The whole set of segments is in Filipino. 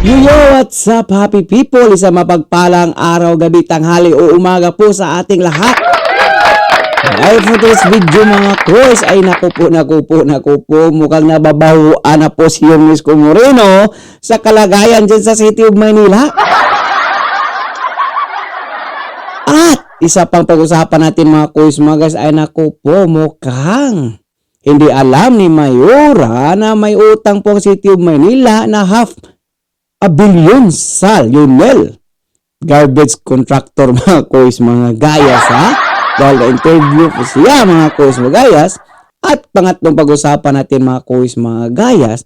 Yo, what's up happy people? Isang mapagpalang araw, gabi, tanghali o umaga po sa ating lahat. Ay, for this video mga koys, ay naku po, mukhang nababahuan na po si Isko Moreno sa kalagayan dyan sa City of Manila. At isa pang pag-usapan natin mga koys mga guys, ay naku po, mukhang hindi alam ni Mayora na may utang po ang City of Manila na half a billion sa Lionel. Garbage contractor mga koys mga gayas ha. Dahil na-interview po siya mga koys mga gayas. At pangatlong pag-usapan natin mga koys mga gayas,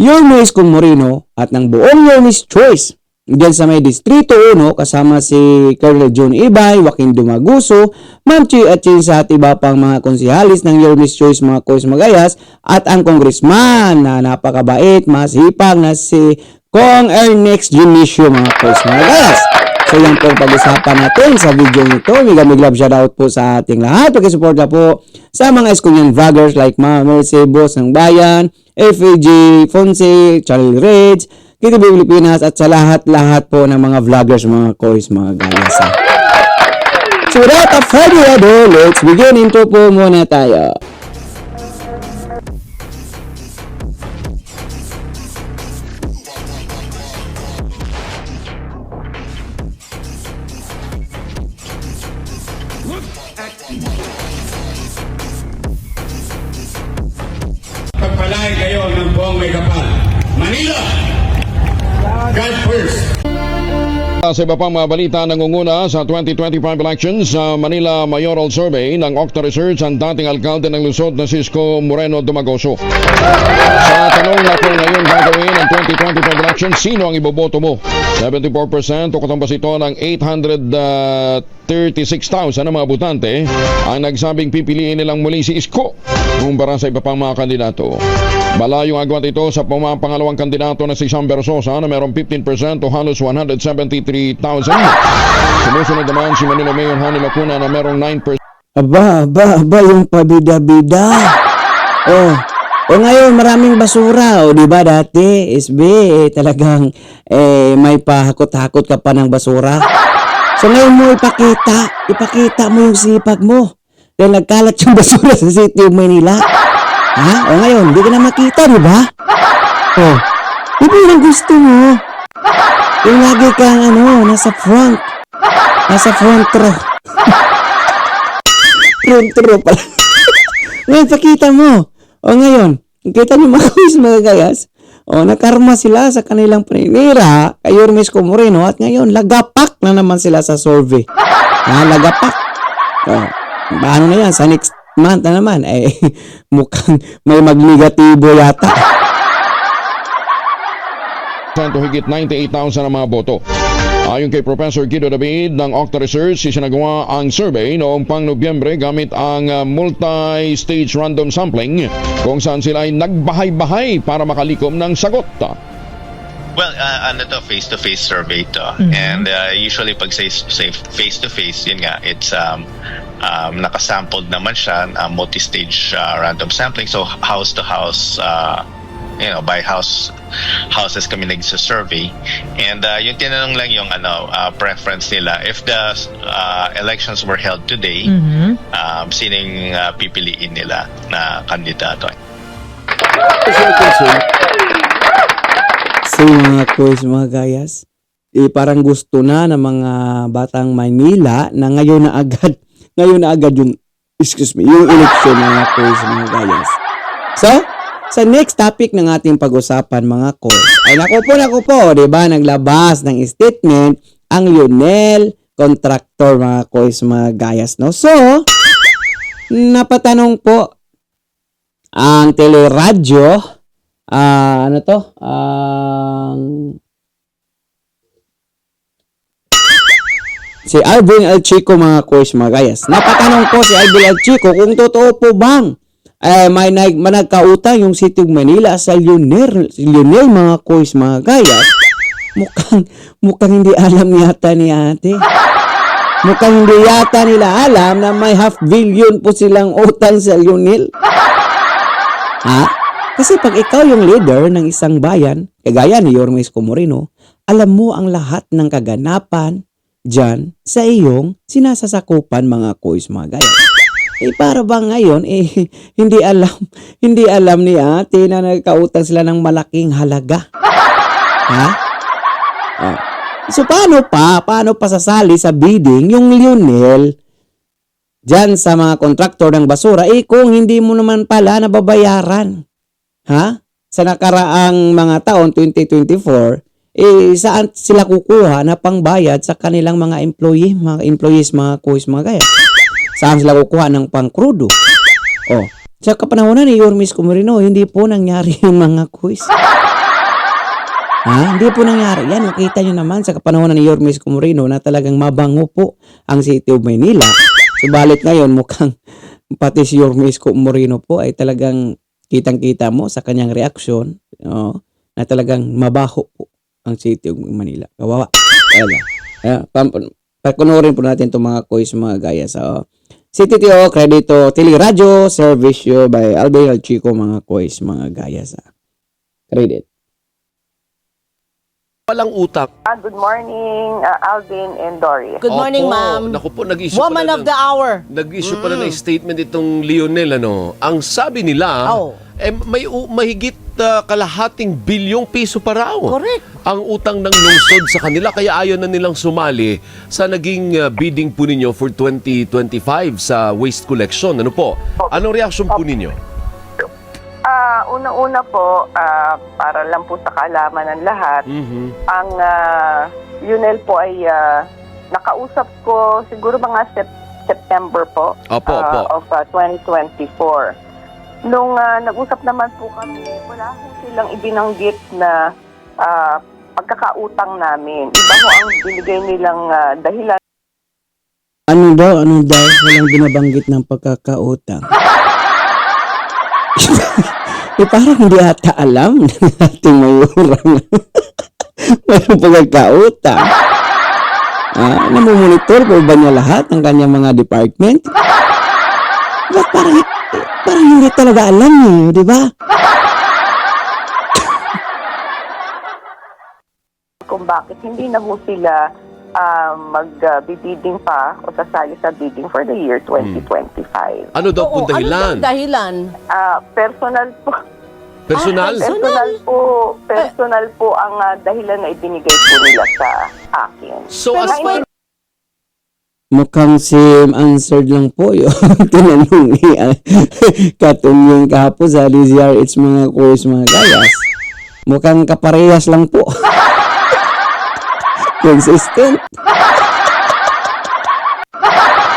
Isko Moreno at ng buong Yormes Choice. Diyan sa may Distrito 1 kasama si Colonel John Ibay, Joaquin Dumaguso, Ma'am Chi at Chinsa at iba pang mga konsehalis ng Yormes Choice mga koys mga gayas. At ang congressman na napakabait, masipag na si Kong Ernest Junicio mga koys mga guys. So yan po ang pag-usapan natin sa video nito. Mig love shoutout po sa ating lahat. Pagkisuporta po sa mga Esconian vloggers like Ma'am Mercy, Boss ng Bayan, FAG, Fonse, Charlie Reds, Kitty Pilipinas at sa lahat-lahat po ng mga vloggers mga koys mga guys. So without a further ado, let's begin. Intro po muna tayo. Pagpalain kayo ng buong may kapal. Manila! God first! Sa iba pang mga balita, nangunguna sa 2025 elections sa Manila Mayoral Survey ng Octa Research ang dating alkalde ng Luzon na si Isko Moreno Dumagoso. Sa tanong na kung ngayon gagawin ang 2025 elections, sino ang iboboto mo? 74% o katambas ito ng 836,000 na mga botante ang nagsabing pipiliin nilang muli si Isko kumpara sa iba pang mga kandidato. Malayong agwat ito sa pangalawang kandidato na si Sam Bersosa na mayroong 15% o halos 173,000. Sumusunod naman si Manila Mayor Hani Lacuna na mayroong 9%. Aba, yung pabida-bida. O ngayon maraming basura. O diba dati, SB, talagang may pahakot-hakot ka pa ng basura. So ngayon mo ipakita mo yung sipag mo. Dahil nagkalat yung basura sa City of Manila. Ha? O ngayon, hindi ka na makita, diba? Iba yung gusto mo. Yung lagi kang nasa front row. Front row pala. Ngayon, pakita mo. O ngayon, kita niyo mga gayas. O, nakarma sila sa kanilang paninira kay Isko Moreno at ngayon, lagapak na naman sila sa survey. Lagapak. O, paano na yan? Sa next month na naman, mukhang may mag-negatibo yata. Higit 98,000 ang mga boto. Ayon kay Professor Guido David ng Octa Research, isinagawa ang survey noong pang Nobyembre gamit ang multi-stage random sampling kung saan sila ay nagbahay-bahay para makalikom ng sagot. Well, face-to-face survey to. And usually pag say face-to-face, yun nga, it's nakasampled naman siya, multi-stage random sampling. So house to house, by houses kami nagsa-survey. And yung tinanong lang yung preference nila. If the elections were held today, sinong pipiliin nila na kandidato? So mga koys, mga gayas, parang gusto na ng mga batang Maynila na ngayon na agad yung election mga koys, mga gayas. So, sa next topic ng ating pag-usapan mga koys, ay naku po, diba, naglabas ng statement ang Lionel contractor mga koys, mga gayas, no? So, napatanong po ang teleradyo, si Alvin El Chico mga koys, mga gayas. Napatanong po si Alvin El Chico kung totoo po bang may nagkautang yung City of Manila sa Lionel mga koys, mga gayas. Mukhang hindi alam yata ni ate. Mukhang hindi yata nila alam na may half billion po silang utang sa Lionel. Ha? Kasi pag ikaw yung leader ng isang bayan, kagaya ni Yorme Isko Moreno, alam mo ang lahat ng kaganapan dyan sa iyong sinasasakupan mga kuis mga gaya. Para ba ngayon, hindi alam ni ate na nagkautang sila ng malaking halaga. Ha? Oh. So paano pa sasali sa bidding yung Lionel dyan sa mga kontraktor ng basura kung hindi mo naman pala nababayaran? Ha? Sa nakaraang mga taon, 2024, saan sila kukuha na pangbayad sa kanilang mga employees, mga kuis, mga gaya? Saan sila kukuha ng pangkrudo? Oh, sa kapanahonan ni Yorme Isko Moreno, hindi po nangyari yung mga kuis. Ha? Hindi po nangyari yan. Nakita nyo naman sa kapanahonan ni Yorme Isko Moreno na talagang mabango po ang City of Maynila. Subalit ngayon, mukhang pati si Yorme Isko Moreno po ay talagang kitang-kita mo sa kanyang reaksyon na talagang mabaho po ang City of Manila. Kawawa. Talaga. Pakunurin po natin itong mga kuis, mga gaya sa CTTO, Credito, Teleradyo, Servicio by Alday Alchico, mga kuis, mga gaya sa credit. Walang utak. Good morning, Alvin and Dory. Good morning, ma'am. Naku po, nag-issue Woman of the hour. Nag-issue pala ng statement itong Lionel, Ang sabi nila, may mahigit kalahating bilyong piso pa raw. Correct. Ang utang ng lungsod sa kanila, kaya ayaw na nilang sumali sa naging bidding po ninyo for 2025 sa waste collection. Ano po? Anong reaction po ninyo? Una-una po, para lang po sa kaalaman ng lahat, ang Lionel po ay nakausap ko siguro mga September po Opo. of 2024. Nung nag-usap naman po kami, wala po silang ibinanggit na pagkakautang namin. Iba ho ang binigay nilang dahilan. Ano daw? Walang binabanggit ng pagkakautang. Parang hindi ata alam ng ating mayurang mayroong pagkakautang. Namumonitor po ba niya lahat ng kanyang mga department? Ba't parang hindi talaga alam niyo, di ba? Kung bakit hindi na ho sila mag-bidding pa o sasali sa bidding for the year 2025. Ano daw po dahilan? Ano dahilan? Personal po. Personal? Personal po ang dahilan na ibinigay po nila sa akin. So, as far Mukhang same answered lang po yung tinanong ni Katunyong kahapon sa DZRH mga course, mga gayas. Mukhang kaparehas lang po. Consistent.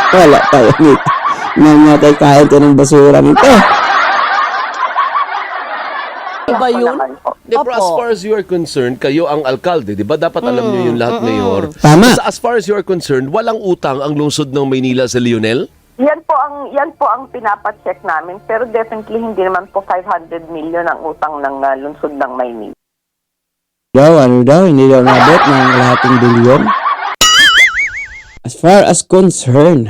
Wala tayo nito. Nangyatay kain tayo ng basura nito. Iba yun? Pero as far as you are concerned, kayo ang alkalde, di ba? Dapat alam niyo yung lahat, Mayor. Tama. As far as you are concerned, walang utang ang lungsod ng Maynila sa Lionel? Yan po ang pinapacheck namin, pero definitely hindi naman po 500 million ang utang ng lungsod ng Maynila. Ano daw, hindi daw nabot ng kalahating bilyon. As far as concerned,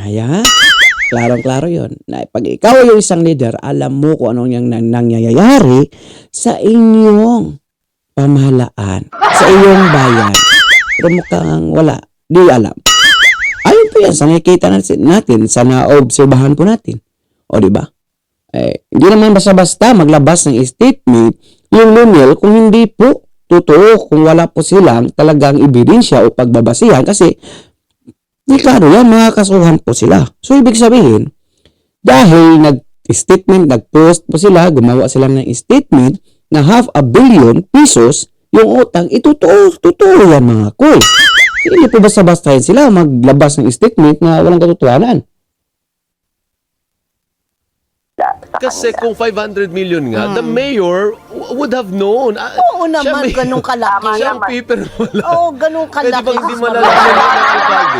klarong-klaro yun. Na pag ikaw yung isang leader, alam mo kung anong yung nangyayari sa inyong pamahalaan, sa iyong bayan. Pero mukhang wala, di alam. Ayun po yan, sa nakikita natin, sa naobserbahan po natin. O di ba? Hindi naman basta-basta maglabas ng statement yung Lionel kung hindi po totoo, kung wala po silang talagang ebidensya o pagbabasihan, kasi klaro yan, mga kasuhan po sila. So, ibig sabihin, dahil nag-statement, nag-post po sila, gumawa sila ng statement na 500 million pesos, yung utang, totoo yan mga cool. Hindi po basta-basta yan sila maglabas ng statement na walang katotohanan. Kasi kung 500 million nga, the mayor would have known. Oo naman, ganun kalaki. Siya ang paper wala. Oo, ganun kalaki. Pwede bang hindi malalaman ng alkalde?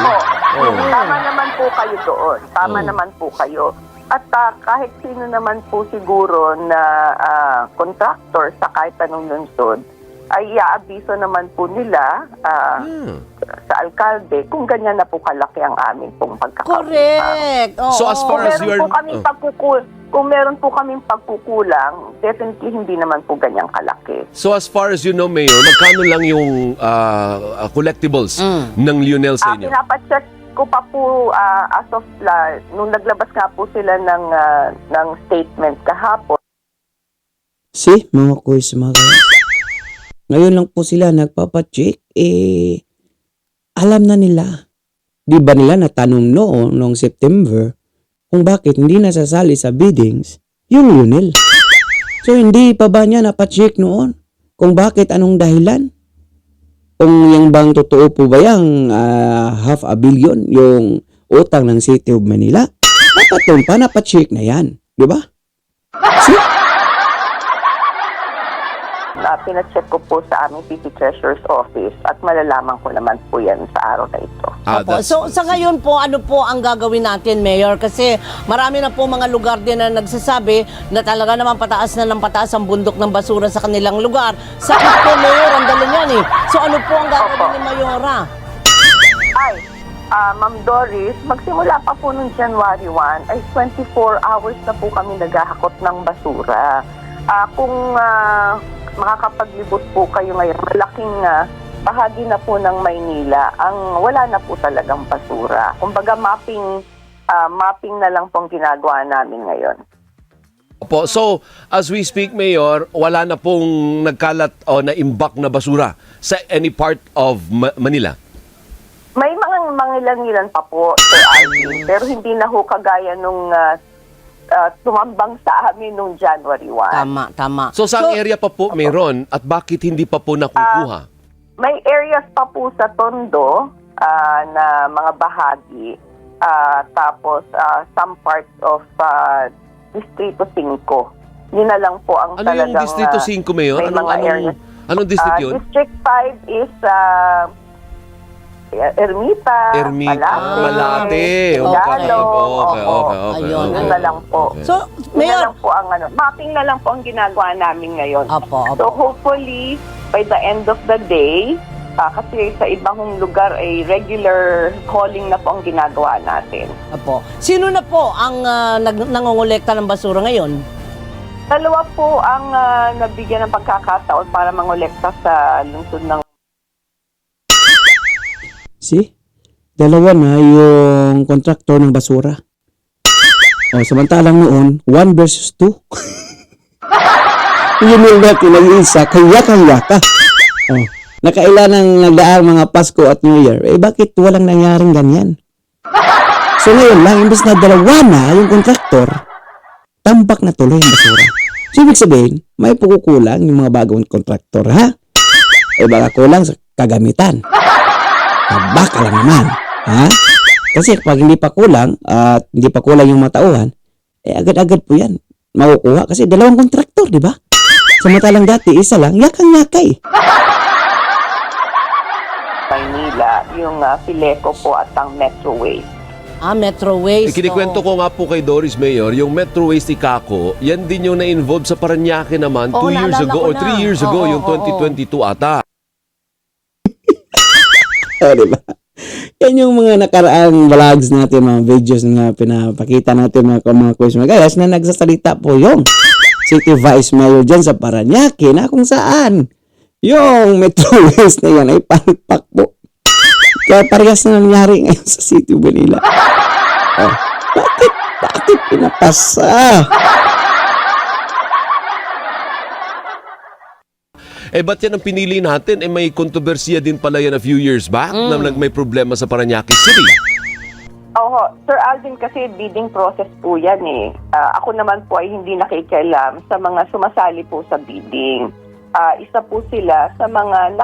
Tama naman po kayo doon. Tama naman po kayo. At kahit sino naman po siguro na contractor sa kahit anong lungsod, ay iaabiso naman po nila sa alkalde kung ganyan na po kalaki ang amin pong pagkakautang. Correct. Oo. So as far as you are... Meron po kami kung meron po kaming pagkukulang, definitely hindi naman po ganyang kalaki. So as far as you know, Mayor, magkano lang yung collectibles ng Lionel sa inyo? Pinapacheck ko pa po as of nung naglabas nga po sila ng statement kahapon. Si, mga quiz, mga guys. Ngayon lang po sila nagpapacheck, alam na nila. Di ba nila natanong noong September kung bakit hindi nasasali sa biddings yung Lionel? So hindi pa ba niya napacheck noon kung bakit, anong dahilan? Kung yung bang totoo po ba yung 500 million yung utang ng City of Manila? Dapat doon pa napacheck na yan. Di ba? See? Pinacheck ko po sa aming City Treasurer's Office at malalaman ko naman po yan sa araw na ito. Opo. So sa ngayon po, ano po ang gagawin natin, Mayor? Kasi marami na po mga lugar din na nagsasabi na talaga naman pataas na ng pataas ang bundok ng basura sa kanilang lugar. Sakit po, Mayor, ang dala niyan eh. So ano po ang gagawin ni Mayora? Ma'am Doris, magsimula pa po noong January 1 ay 24 hours na po kami naghahakot ng basura. Kung makakapaglibot po kayo ngayon, malaking bahagi na po ng Maynila ang wala na po talagang basura. Kumbaga mapping na lang pong ginagawa namin ngayon. Opo, so as we speak, Mayor, wala na pong nagkalat o naimbak na basura sa any part of Manila? May mga mangilan-ngilan pa po, Sir Alvin, pero hindi na ho kagaya nung tumambang sa amin nung January 1. Tama. So saan area pa po meron at bakit hindi pa po nakukuha? May areas pa po sa Tondo na mga bahagi, tapos some parts of Distrito 5. Yun na lang po ang Ano yung talagang... Distrito 5, Mayor? may mga areas. Anong district yun? District 5 is Ermita, Malate. Lalo. Okay. Ayun. Yun na lang po. So, Yun na Mayor, lang po ang mapping na lang po ang ginagawa namin ngayon. Opo. So hopefully, by the end of the day, kasi sa ibang lugar ay regular calling na po ang ginagawa natin. Opo. Sino na po ang nangongolekta ng basura ngayon? Dalawa po ang nabigyan ng pagkakataon para mangolekta sa lungsod ng... See? Dalawa na yung kontraktor ng basura. O, samantalang noon, 1 versus 2. Yun yung natin nag-iisa, kaya-kaya. O, nakailan ng nagdaang mga Pasko at New Year. Bakit walang nangyaring ganyan? So ngayon lang, imbes na dalawa na yung kontraktor, tambak na tuloy ang basura. So ibig sabihin, may pukukulang yung mga bagong kontraktor, ha? Baka kulang sa kagamitan. Baka lang naman, ha? Kasi pag hindi pa kulang at hindi pa kulang yung matauhan, agad-agad po yan makukuha kasi dalawang kontraktor, di ba? Samantalang dati isa lang, yakang-yakay. Maynila, yung Fileco po at ang Metro Waste. Metro Waste. Ikinikwento ko nga po kay Doris, Mayor, yung Metro Waste Ikako, yan din yung na-involve sa Paranaque naman 2 years naalala ago ko or na. 3 years ago, yung Oo. 2022 ata. Diba? Yan yung mga nakaraang vlogs natin, mga videos na pinapakita natin mga quiz mga guys na nagsasalita po yung City Vice Mayor dyan sa Parañaque na kung saan yung Metro West na yan ay palpak po. Kaya parehas na nangyari ngayon sa City of Manila. Bakit pinapasa? Ba't yan ang pinili natin? May kontrobersiya din pala yan a few years back na may problema sa Parañaque City. Sir Alvin, kasi bidding process po yan eh. Ako naman po ay hindi nakikialam sa mga sumasali po sa bidding. Isa po sila sa mga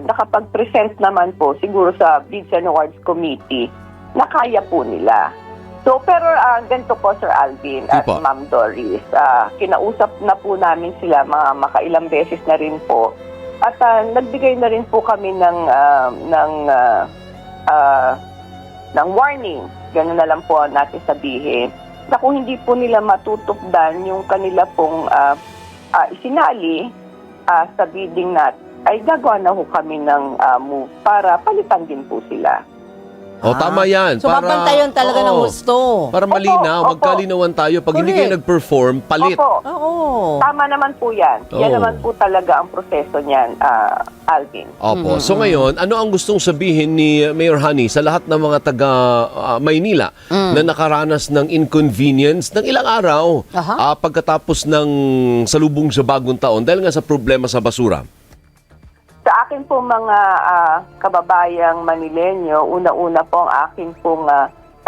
nakapag-present naman po siguro sa Bids and Awards Committee na kaya po nila. So, pero ganito po, Sir Alvin at Sipa. Ma'am Doris, kinausap na po namin sila mga makailang beses na rin po. At nagbigay na rin po kami ng warning. Ganun na lang po natin sabihin. Na kung hindi po nila matutupdan yung kanila pong isinali sa bidding natin, ay gagawa na ho kami ng move para palitan din po sila. O, tama yan. So, babantayan talaga ng Oo. gusto. Para malinaw, Opo. magkalinawan tayo. Pag hindi kayo Correct. nag-perform, palit. Opo. Oo. Tama naman po yan. Yan Oo. naman po talaga ang proseso niyan, Alvin. Opo. So ngayon, ano ang gustong sabihin ni Mayor Honey sa lahat ng mga taga Maynila na nakaranas ng inconvenience ng ilang araw pagkatapos ng salubong sa bagong taon dahil nga sa problema sa basura? Sa akin po mga kababayang Manilenyo, una-una po ang akin pong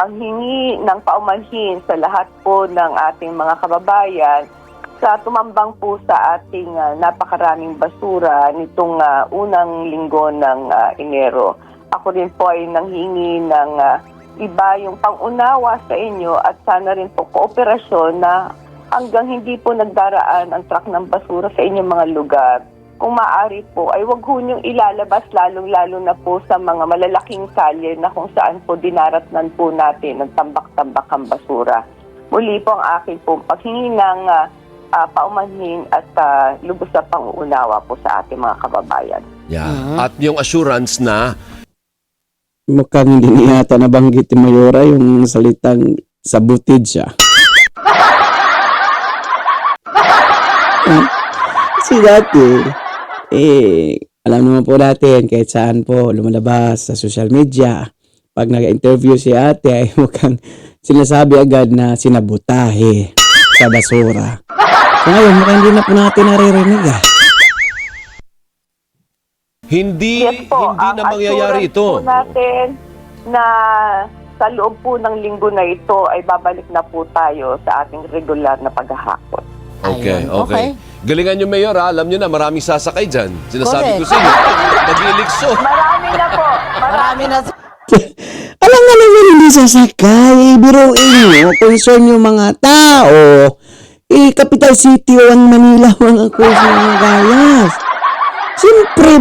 panghingi ng paumanhin sa lahat po ng ating mga kababayan sa tumambang po sa ating napakaraming basura nitong unang linggo ng Enero. Ako rin po ay nanghingi ng iba yung pangunawa sa inyo at sana rin po kooperasyon na hanggang hindi po nagdaraan ang truck ng basura sa inyong mga lugar. Kung maaari po, ay wag ho niyong ilalabas lalong-lalo na po sa mga malalaking kalye na kung saan po dinaratnan po natin ng tambak-tambak ang basura. Muli po ang aking po paghingi ng paumanhin at lubos na pangunawa po sa ating mga kababayan. Yeah. At yung assurance na Mukhang hindi niya yata nabanggit ni Mayora yung salitang sabotage siya. Kasi dati, alam naman po natin kahit saan po lumalabas sa social media. Pag nag-interview si ate ay mukhang sinasabi agad na sinabotahe sa basura. So ngayon, mukhang hindi na po natin naririnig hindi ang na mangyayari assurance ito. po natin na sa loob po ng linggo na ito ay babalik na po tayo sa ating regular na paghahakot. Okay, Ayun, okay. Galingan nyo, Mayor, ha? Alam nyo na, maraming sasakay dyan. Sinasabi ko Correct. sa inyo, mag-iilikso. Marami na po. Marami na. Alam nga naman hindi sasakay. Biruin nyo, concern yung mga tao. Capital City o ang Manila mga kuis mga gayas. Siyempre,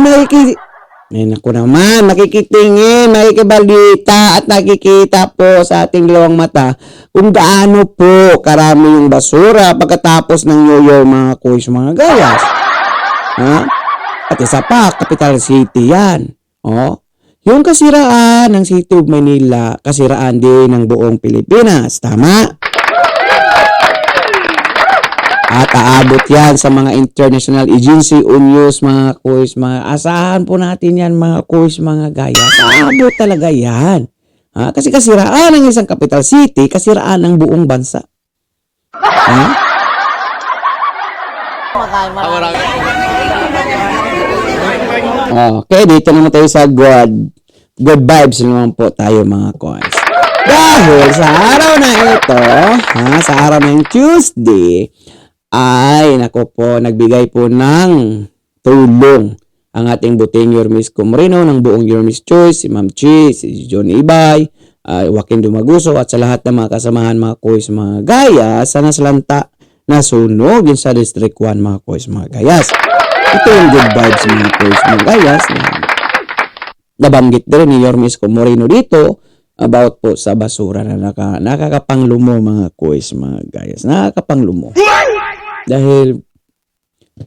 nakikitingin, nakikibalita at nakikita po sa ating dalawang mata kung gaano po karami yung basura pagkatapos ng yoyo mga kuis mga gayas. Ha? At isa pa, Capital City yan. Oh. Yung kasiraan ng City of Manila, kasiraan din ng buong Pilipinas. Tama? At aabot yan sa mga international agency o news, mga kuis, mga asahan po natin yan, mga kuis, mga gaya. Aabot talaga yan. Ha? Kasi kasiraan ng isang capital city, kasiraan ng buong bansa. Ha? Marami. Okay, dito naman tayo sa good vibes naman po tayo, mga kuis. Dahil sa araw na ito, sa araw ng Tuesday, ay, nako po, nagbigay po ng tulong ang ating buting Yormis Moreno ng buong Yormis Choice, si Ma'am Chi, si John Ibay, Joaquin Dumaguso at sa lahat ng mga kasamahan, mga kuis, mga gaya sa nasalanta na sunog yun sa District 1, mga kuis, mga gayas. Ito yung good vibes, mga kuis, mga gayas na nabanggit din ni Yormis Moreno dito about po sa basura na nakakapanglumo, mga kuis, mga gayas. Nakakapanglumo. Dahil,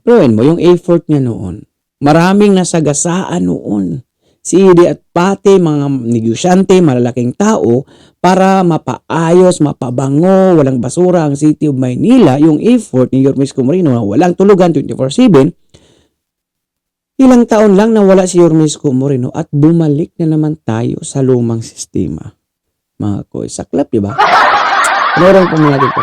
proin mo, yung effort niya noon, maraming nasagasaan noon. Si Idi at pati, mga negosyante, malalaking tao, para mapaayos, mapabango, walang basura ang City of Maynila, yung effort ni Yormis Moreno na walang tulugan 24/7, ilang taon lang nawala si Yormis Moreno at bumalik na naman tayo sa lumang sistema. Mga koy, saklap, di ba? Meron po mga dito.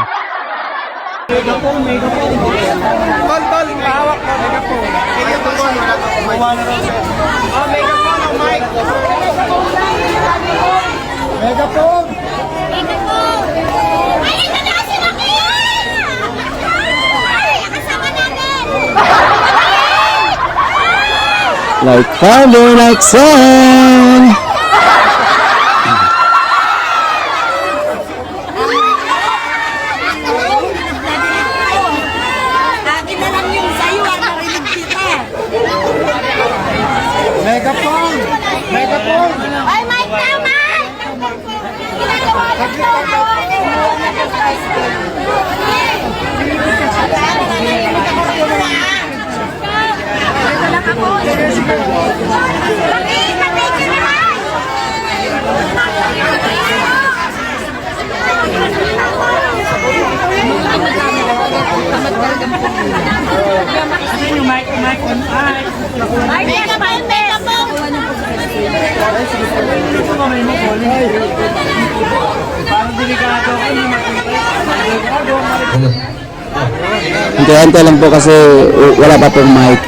Like father, like son. Akin na lang yung sa'yo, narinig kita. Ay, Mike, tama! Ito lang ako. Bakit? Bakit ka naman? Hintay-hintay lang po kasi wala pa pong mic.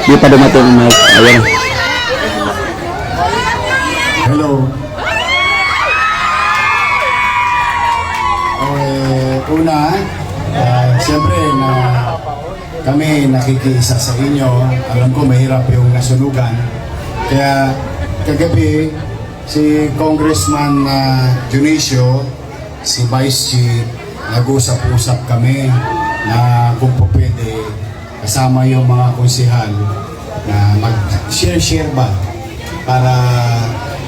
Di pa dumating ang mic. Ayan. Hello. Una, siyempre na kami nakikiisa sa inyo. Alam ko mahirap yung nasunugan. Kaya kagabi, si Congressman Dionisio, si Vice Chief, nag-usap-usap kami na kung po pwede kasama yung mga konsihal na mag-share ba para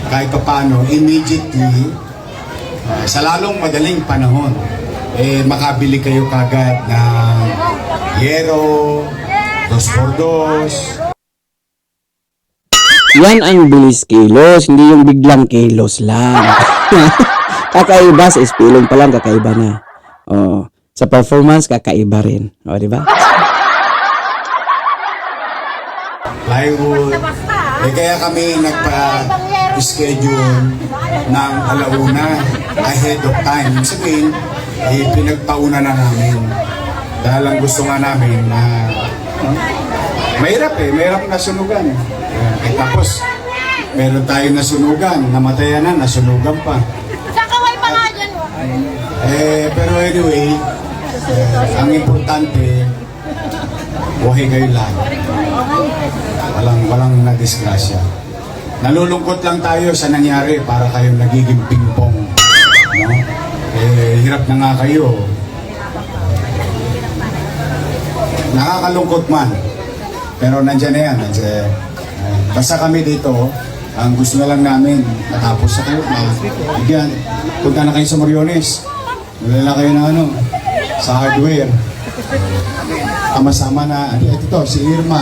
kahit paano immediately sa lalong madaling panahon makabili kayo kagad ng yero, 2x2. Yan ang bilis kilos, hindi yung biglang kilos lang. Kakaiba sa spelling pa lang, kakaiba na. Oh, sa performance, kakaiba rin. O, di ba? Plywood. Kaya kami nagpa-schedule ng alauna ahead of time. Ibig sabihin, pinagpauna na namin. Dahil ang gusto nga namin na mahirap nasunugan. Tapos, meron tayo nasunugan, namatayan na, nasunugan pa. Sakaway pa nga dyan. Pero anyway, ang importante, buhay kayo lahat. Walang na-disgrasya. Nalulungkot lang tayo sa nangyari para kayong nagiging ping-pong. No? Hirap na nga kayo. Nakakalungkot man. Pero nandyan na yan. Basta kami dito, ang gusto na lang namin, natapos ako, bigyan, punta na kayo sa Moriones. Nalala kayo na sa hardware. Sama-sama na, ito, si Irma.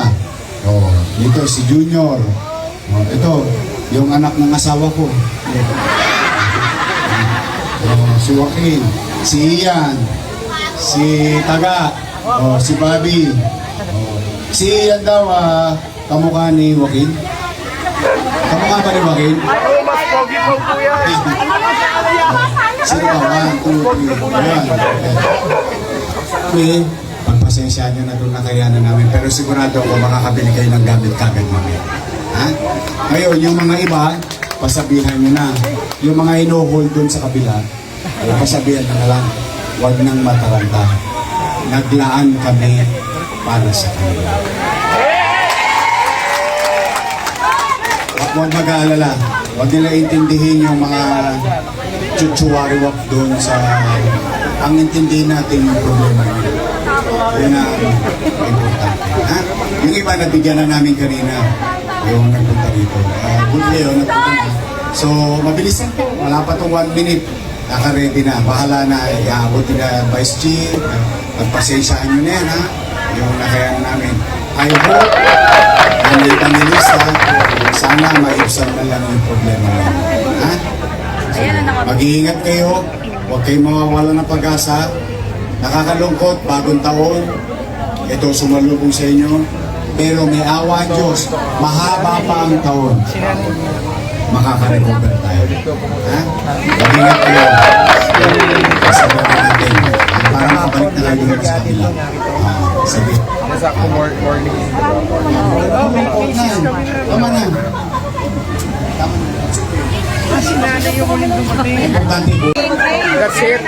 Dito, si Junior. Ito, yung anak ng asawa ko. Si Joaquin, si Ian, si Taga, si Bobby. Si Ian daw, kamukha ni Joaquin. Kamukha ba ni Joaquin? Mas pogi po po yan. Sino ba? 1, 2, 3. Ayan. Okay. Pagpasensya nyo na doon na kayanan namin. Pero sigurado ako makakabili kayo ng gamit kagad mamaya. Ha? Ngayon, yung mga iba, pasabihan nyo na. Yung mga ino-hold doon sa kabila, pasabihan na lang, huwag nang mataranta. Naglaan kami para sa kanila. Huwag mag-aalala. Huwag nila intindihin yung mga chuchuwariwak doon sa... Ang intindihin natin yung problema nila. Yun ang importante. Ha? Yung iba nabigyan na namin kanina. Yung nagpunta rito. Budleo, nagpunta na. So, mabilis lang po. Wala pa itong 1 minute. Naka-ready na. Bahala na. Iaabot na Vice Chief. Pagpasensyahan nyo na yan, ha? Yung nakayan namin. I hope nandito ni Lisa, sana maibsan na lang yung problema namin. Ha? Mag-iingat kayo. Huwag kayong mawawala ng pag-asa. Nakakalungkot, bagong taon. Ito sumalubong sa inyo. Pero may awa Diyos. Mahaba pa ang taon. Makaka-recover tayo. Ha? Mag-iingat kayo. Sabihin natin. Para makabalik na kayo dito sa kanila. Sabi. Morning. Tama na. Kasi nanay yung huling dumating. Importante po. That's it.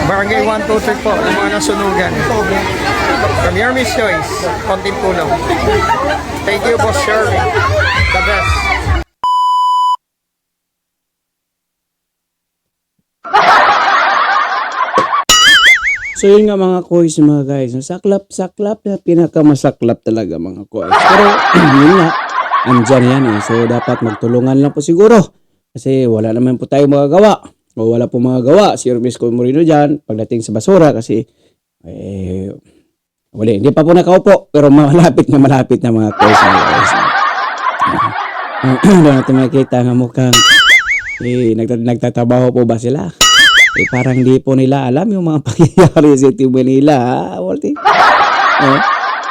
Barangay 123 po, yung mga nasunugan. From your Miss Joyce, konting tulong. Thank you, Boss Shirley. The best. So yun nga mga koys mga guys. Saklap na pinakamasaklap talaga mga koys. Pero yun nga, andyan yan eh. So dapat magtulungan lang po siguro. Kasi wala naman po tayo magagawa. O wala po magagawa. Si Miss Moreno dyan pagdating sa basura kasi wala. Hindi pa po nakaupo. Pero malapit na mga koys mga guys. Doon natin makikita nga mukhang nagtatabaho po ba sila? parang di po nila alam yung mga pangyayari sa City of Manila, ha, Walty?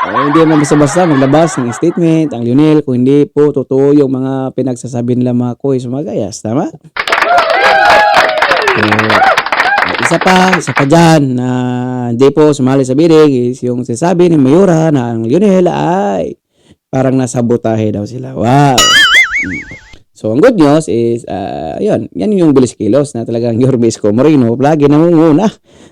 Hindi naman basta-basta maglabas ng statement ang Lionel kung hindi po totoo yung mga pinagsasabi nila mga Kois mga Gayas, tama? Isa pa dyan na hindi po sumali sa bidding is yung sinasabi ni Mayora na ang Lionel ay parang nasabotahe daw sila. Wow! So, ang good news is, yan yung bilis kilos na talagang Yorme Isko Moreno lagi nangunguna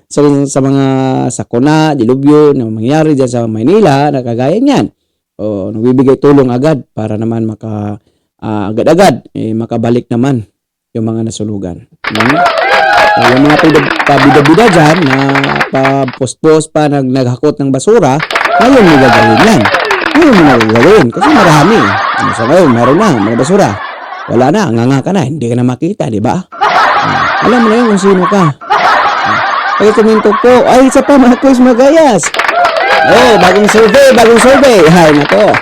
sa mga sakuna, dilubyo na mangyayari dyan sa Maynila na kagaya niyan. O, nagbibigay tulong agad para naman agad-agad makabalik naman yung mga nasulugan. Yung mga pabida-bida dyan na pa-post-post pa naghakot ng basura, ngayon mo gagawin yan. Ngayon mo gagawin kasi marami. So ngayon, meron na mga basura. Wala na, nganga ka na, hindi ka na makita, di ba? Alam mo na yun kung sino ka. Ay, kuminto po. Ay, isa pa mga Kois Magayas. Bagong survey. Ay, nako.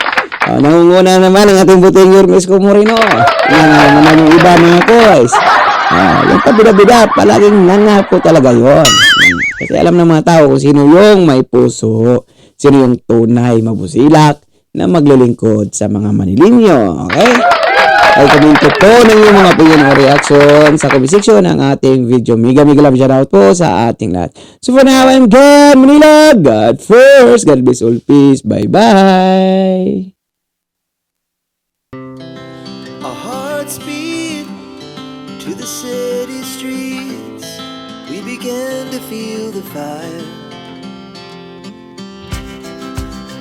Nangunguna naman ang ating buting Yorme Isko Moreno. Yan naman yung iba mga Kois. Yung pabida-bida, palaging nganga po talaga yun. Kasi alam ng mga tao kung sino yung may puso, sino yung tunay mabusilak na maglilingkod sa mga Manilinyo. Okay? Ay komento po ng inyong mga opinion o reaction sa comment section ng ating video. Mega love shoutout po sa ating lahat. So for now, I'm God Manila. God first. God bless all. Peace. Bye-bye. Our hearts beat to the city streets. We began to feel the fire.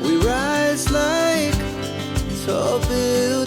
We rise like tall buildings.